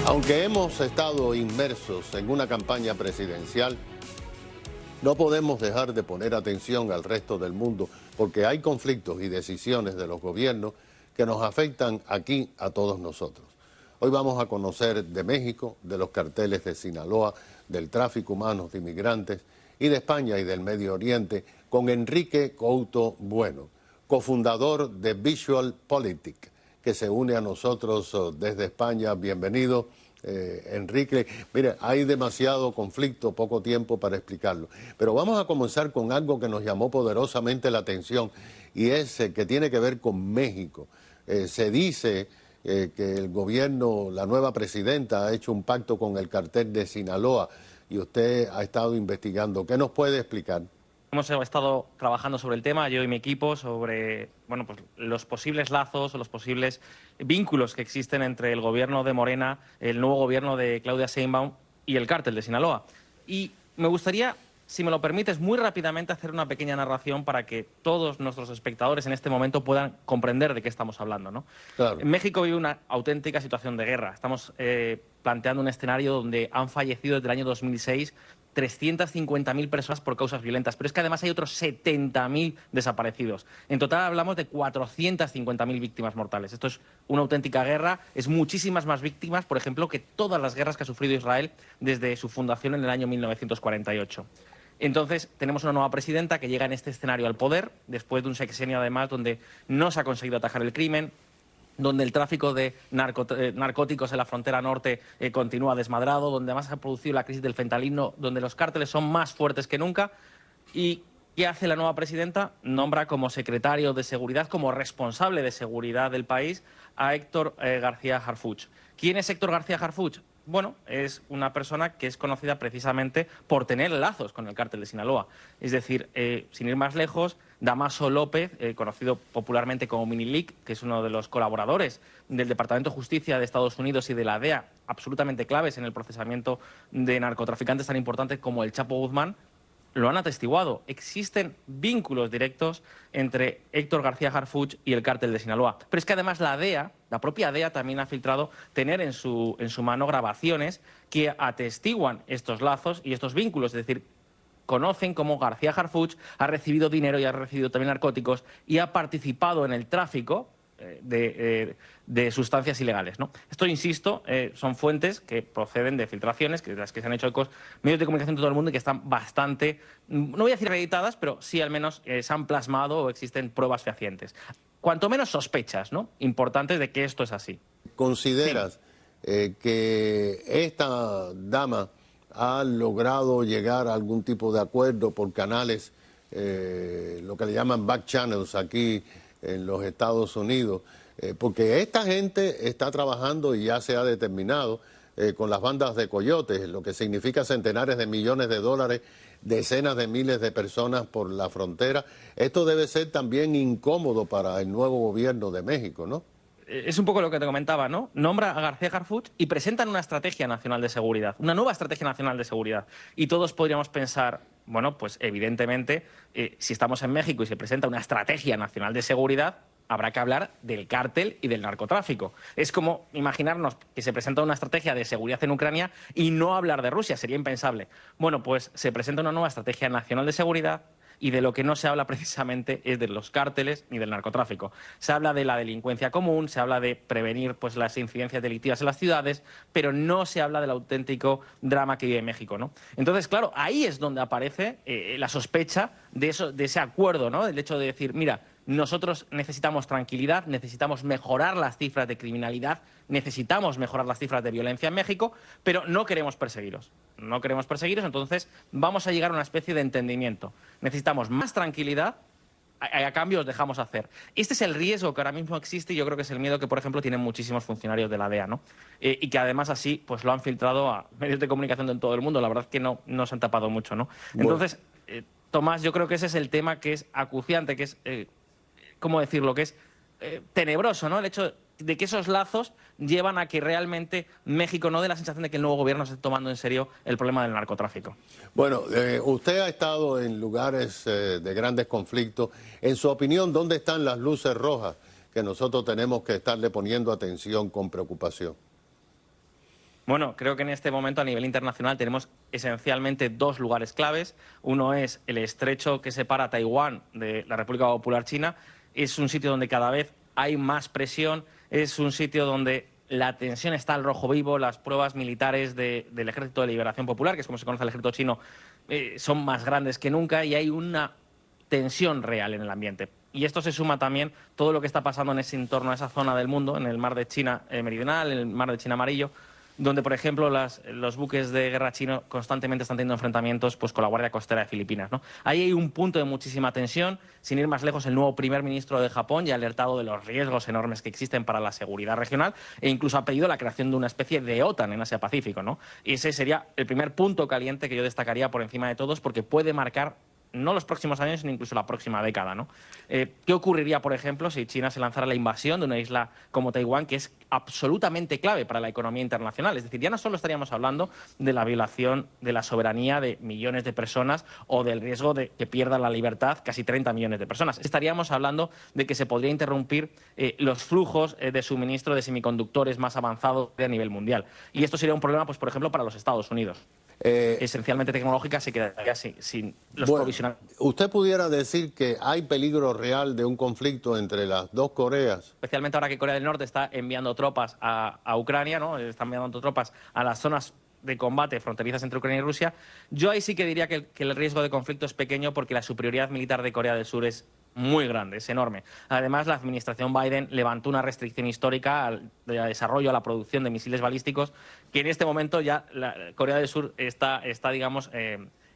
Aunque hemos estado inmersos en una campaña presidencial, no podemos dejar de poner atención al resto del mundo porque hay conflictos y decisiones de los gobiernos que nos afectan aquí a todos nosotros. Hoy vamos a conocer de México, de los carteles de Sinaloa, del tráfico humano de inmigrantes y de España y del Medio Oriente con Enrique Couto Bueno, cofundador de Visual Politic, que se une a nosotros desde España. Bienvenido, Enrique. Mire, hay demasiado conflicto, poco tiempo para explicarlo. Pero vamos a comenzar con algo que nos llamó poderosamente la atención y es que tiene que ver con México. Se dice que el gobierno, la nueva presidenta, ha hecho un pacto con el cartel de Sinaloa y usted ha estado investigando. ¿Qué nos puede explicar? Hemos estado trabajando sobre el tema, yo y mi equipo, sobre pues los posibles lazos o los posibles vínculos que existen entre el gobierno de Morena, el nuevo gobierno de Claudia Sheinbaum y el cártel de Sinaloa. Y me gustaría, si me lo permites, muy rápidamente hacer una pequeña narración para que todos nuestros espectadores en este momento puedan comprender de qué estamos hablando, ¿no? Claro. México vive una auténtica situación de guerra. Estamos planteando un escenario donde han fallecido desde el año 2006 350.000 personas por causas violentas, pero es que además hay otros 70.000 desaparecidos. En total hablamos de 450.000 víctimas mortales. Esto es una auténtica guerra, es muchísimas más víctimas, por ejemplo, que todas las guerras que ha sufrido Israel desde su fundación en el año 1948. Entonces, tenemos una nueva presidenta que llega en este escenario al poder, después de un sexenio además donde no se ha conseguido atajar el crimen, donde el tráfico de narcóticos en la frontera norte continúa desmadrado, donde además se ha producido la crisis del fentanilo, donde los cárteles son más fuertes que nunca. ¿Y qué hace la nueva presidenta? Nombra como secretario de Seguridad, como responsable de seguridad del país, a Héctor García Harfuch. ¿Quién es Héctor García Harfuch? Bueno, es una persona que es conocida precisamente por tener lazos con el cártel de Sinaloa. Es decir, sin ir más lejos, Damaso López, conocido popularmente como Minilic, que es uno de los colaboradores del Departamento de Justicia de Estados Unidos y de la DEA, absolutamente claves en el procesamiento de narcotraficantes tan importantes como el Chapo Guzmán, lo han atestiguado. Existen vínculos directos entre Héctor García Harfuch y el cártel de Sinaloa. Pero es que además la DEA, la propia DEA, también ha filtrado tener en su mano grabaciones que atestiguan estos lazos y estos vínculos. Es decir, conocen cómo García Harfuch ha recibido dinero y ha recibido también narcóticos y ha participado en el tráfico de sustancias ilegales, ¿no? Esto, insisto, son fuentes que proceden de filtraciones, que las que se han hecho ecos medios de comunicación de todo el mundo y que están bastante, no voy a decir acreditadas, pero sí al menos se han plasmado o existen pruebas fehacientes. Cuanto menos sospechas, ¿no?, importantes de que esto es así. ¿Consideras que esta dama ha logrado llegar a algún tipo de acuerdo por canales, lo que le llaman back channels aquí en los Estados Unidos? Porque esta gente está trabajando y ya se ha determinado con las bandas de coyotes, lo que significa centenares de millones de dólares, decenas de miles de personas por la frontera. Esto debe ser también incómodo para el nuevo gobierno de México, ¿no? Es un poco lo que te comentaba, ¿no? Nombra a García Harfuch y presentan una estrategia nacional de seguridad, una nueva estrategia nacional de seguridad. Y todos podríamos pensar, bueno, pues evidentemente, si estamos en México y se presenta una estrategia nacional de seguridad, habrá que hablar del cártel y del narcotráfico. Es como imaginarnos que se presenta una estrategia de seguridad en Ucrania y no hablar de Rusia, sería impensable. Bueno, pues se presenta una nueva estrategia nacional de seguridad y de lo que no se habla precisamente es de los cárteles ni del narcotráfico. Se habla de la delincuencia común, se habla de prevenir pues las incidencias delictivas en las ciudades, pero no se habla del auténtico drama que vive México, ¿no? Entonces, claro, ahí es donde aparece la sospecha de ese acuerdo, ¿no? El hecho de decir, mira, nosotros necesitamos tranquilidad, necesitamos mejorar las cifras de criminalidad, necesitamos mejorar las cifras de violencia en México, pero no queremos perseguiros. No queremos perseguiros, entonces vamos a llegar a una especie de entendimiento. Necesitamos más tranquilidad, a cambio os dejamos hacer. Este es el riesgo que ahora mismo existe y yo creo que es el miedo que, por ejemplo, tienen muchísimos funcionarios de la DEA, ¿no? Y que además así pues lo han filtrado a medios de comunicación de todo el mundo. La verdad es que no se han tapado mucho, ¿no? Bueno. Entonces, Tomás, yo creo que ese es el tema que es acuciante, que es... ¿cómo decirlo?, que es tenebroso, ¿no? El hecho de que esos lazos llevan a que realmente México no dé la sensación de que el nuevo gobierno se esté tomando en serio el problema del narcotráfico. Bueno, usted ha estado en lugares de grandes conflictos. En su opinión, ¿dónde están las luces rojas que nosotros tenemos que estarle poniendo atención con preocupación? Bueno, creo que en este momento a nivel internacional tenemos esencialmente dos lugares claves. Uno es el estrecho que separa a Taiwán de la República Popular China. Es un sitio donde cada vez hay más presión, es un sitio donde la tensión está al rojo vivo, las pruebas militares del Ejército de Liberación Popular, que es como se conoce el ejército chino, son más grandes que nunca y hay una tensión real en el ambiente. Y esto se suma también todo lo que está pasando en ese entorno, a esa zona del mundo, en el mar de China meridional, en el mar de China Amarillo, donde, por ejemplo, los buques de guerra chinos constantemente están teniendo enfrentamientos pues, con la Guardia Costera de Filipinas, ¿no? Ahí hay un punto de muchísima tensión. Sin ir más lejos, el nuevo primer ministro de Japón ya ha alertado de los riesgos enormes que existen para la seguridad regional e incluso ha pedido la creación de una especie de OTAN en Asia-Pacífico, ¿no? Y ese sería el primer punto caliente que yo destacaría por encima de todos, porque puede marcar no los próximos años, sino incluso la próxima década, ¿no? ¿Qué ocurriría, por ejemplo, si China se lanzara a la invasión de una isla como Taiwán, que es absolutamente clave para la economía internacional? Es decir, ya no solo estaríamos hablando de la violación de la soberanía de millones de personas o del riesgo de que pierdan la libertad casi 30 millones de personas. Estaríamos hablando de que se podría interrumpir los flujos de suministro de semiconductores más avanzados a nivel mundial. Y esto sería un problema, pues, por ejemplo, para los Estados Unidos. Esencialmente tecnológica, se quedaría sin los provisionales. ¿Usted pudiera decir que hay peligro real de un conflicto entre las dos Coreas? Especialmente ahora que Corea del Norte está enviando tropas a Ucrania, ¿no? Están enviando tropas a las zonas de combate fronterizas entre Ucrania y Rusia. Yo ahí sí que diría que el riesgo de conflicto es pequeño porque la superioridad militar de Corea del Sur es muy grande, es enorme. Además, la administración Biden levantó una restricción histórica al desarrollo, a la producción de misiles balísticos, que en este momento ya Corea del Sur está digamos,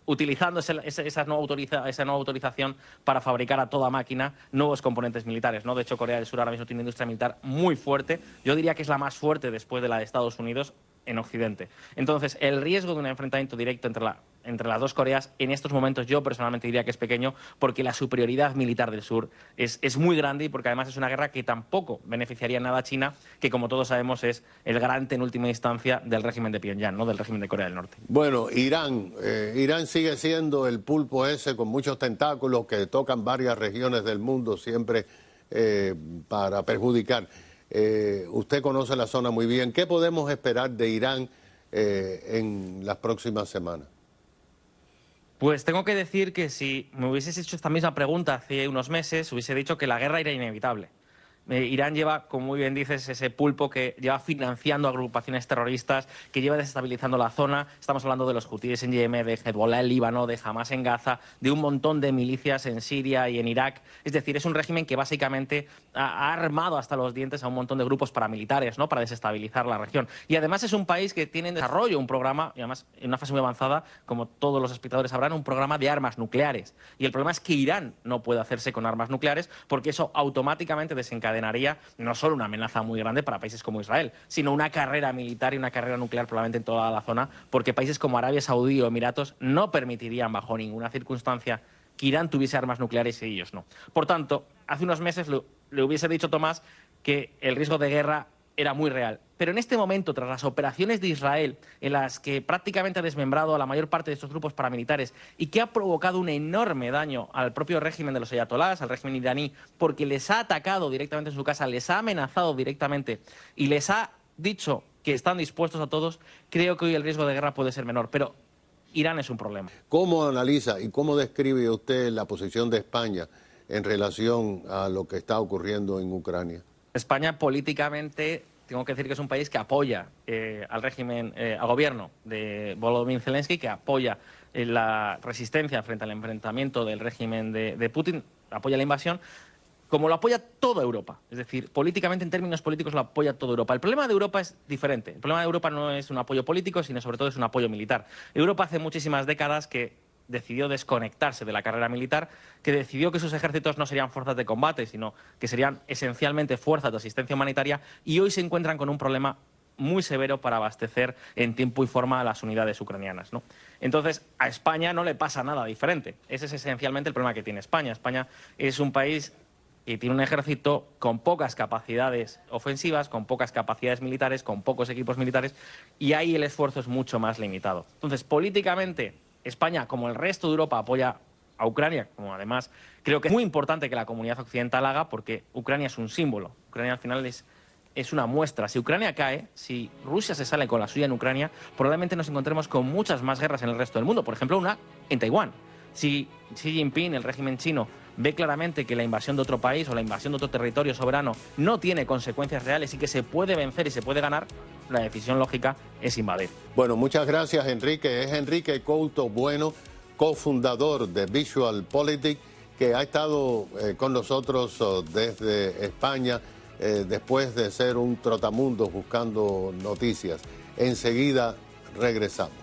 utilizando esa nueva autorización para fabricar a toda máquina nuevos componentes militares, ¿no? De hecho, Corea del Sur ahora mismo tiene una industria militar muy fuerte. Yo diría que es la más fuerte después de la de Estados Unidos en Occidente. Entonces, el riesgo de un enfrentamiento directo entre las dos Coreas, en estos momentos yo personalmente diría que es pequeño, porque la superioridad militar del sur es muy grande y porque además es una guerra que tampoco beneficiaría nada a China, que como todos sabemos es el garante en última instancia del régimen de Pyongyang, ¿no? Del régimen de Corea del Norte. Bueno, Irán sigue siendo el pulpo ese con muchos tentáculos que tocan varias regiones del mundo siempre para perjudicar. Usted conoce la zona muy bien. ¿Qué podemos esperar de Irán en las próximas semanas? Pues tengo que decir que si me hubieses hecho esta misma pregunta hace unos meses, hubiese dicho que la guerra era inevitable. Irán lleva, como muy bien dices, ese pulpo que lleva financiando agrupaciones terroristas, que lleva desestabilizando la zona. Estamos hablando de los hutíes en Yemen, de Hezbollah en Líbano, de Hamas en Gaza, de un montón de milicias en Siria y en Irak. Es decir, es un régimen que básicamente ha armado hasta los dientes a un montón de grupos paramilitares, ¿no? Para desestabilizar la región. Y además es un país que tiene en desarrollo un programa, y además en una fase muy avanzada, como todos los espectadores sabrán, un programa de armas nucleares. Y el problema es que Irán no puede hacerse con armas nucleares porque eso automáticamente desencadenaría no solo una amenaza muy grande para países como Israel, sino una carrera militar y una carrera nuclear probablemente en toda la zona, porque países como Arabia Saudí o Emiratos no permitirían bajo ninguna circunstancia que Irán tuviese armas nucleares y ellos no. Por tanto, hace unos meses le hubiese dicho Tomás que el riesgo de guerra era muy real. Pero en este momento, tras las operaciones de Israel, en las que prácticamente ha desmembrado a la mayor parte de estos grupos paramilitares y que ha provocado un enorme daño al propio régimen de los ayatolás, al régimen iraní, porque les ha atacado directamente en su casa, les ha amenazado directamente y les ha dicho que están dispuestos a todos, creo que hoy el riesgo de guerra puede ser menor. Pero Irán es un problema. ¿Cómo analiza y cómo describe usted la posición de España en relación a lo que está ocurriendo en Ucrania? España políticamente, tengo que decir que es un país que apoya al régimen, al gobierno de Volodymyr Zelensky, que apoya la resistencia frente al enfrentamiento del régimen de Putin, apoya la invasión, como lo apoya toda Europa. Es decir, políticamente, en términos políticos, lo apoya toda Europa. El problema de Europa es diferente. El problema de Europa no es un apoyo político, sino sobre todo es un apoyo militar. Europa hace muchísimas décadas que decidió desconectarse de la carrera militar, que decidió que sus ejércitos no serían fuerzas de combate, sino que serían esencialmente fuerzas de asistencia humanitaria, y hoy se encuentran con un problema muy severo para abastecer en tiempo y forma a las unidades ucranianas, ¿no? Entonces, a España no le pasa nada diferente. Ese es esencialmente el problema que tiene España. España es un país y tiene un ejército con pocas capacidades ofensivas, con pocas capacidades militares, con pocos equipos militares, y ahí el esfuerzo es mucho más limitado. Entonces, políticamente, España, como el resto de Europa, apoya a Ucrania, como además creo que es muy importante que la comunidad occidental haga, porque Ucrania es un símbolo. Ucrania al final es una muestra. Si Ucrania cae, si Rusia se sale con la suya en Ucrania, probablemente nos encontremos con muchas más guerras en el resto del mundo. Por ejemplo, una en Taiwán. Si Xi Jinping, el régimen chino, ve claramente que la invasión de otro país o la invasión de otro territorio soberano no tiene consecuencias reales y que se puede vencer y se puede ganar, la decisión lógica es invadir. Bueno, muchas gracias, Enrique. Es Enrique Couto Bueno, cofundador de Visual Politics, que ha estado con nosotros desde España después de ser un trotamundos buscando noticias. Enseguida regresamos.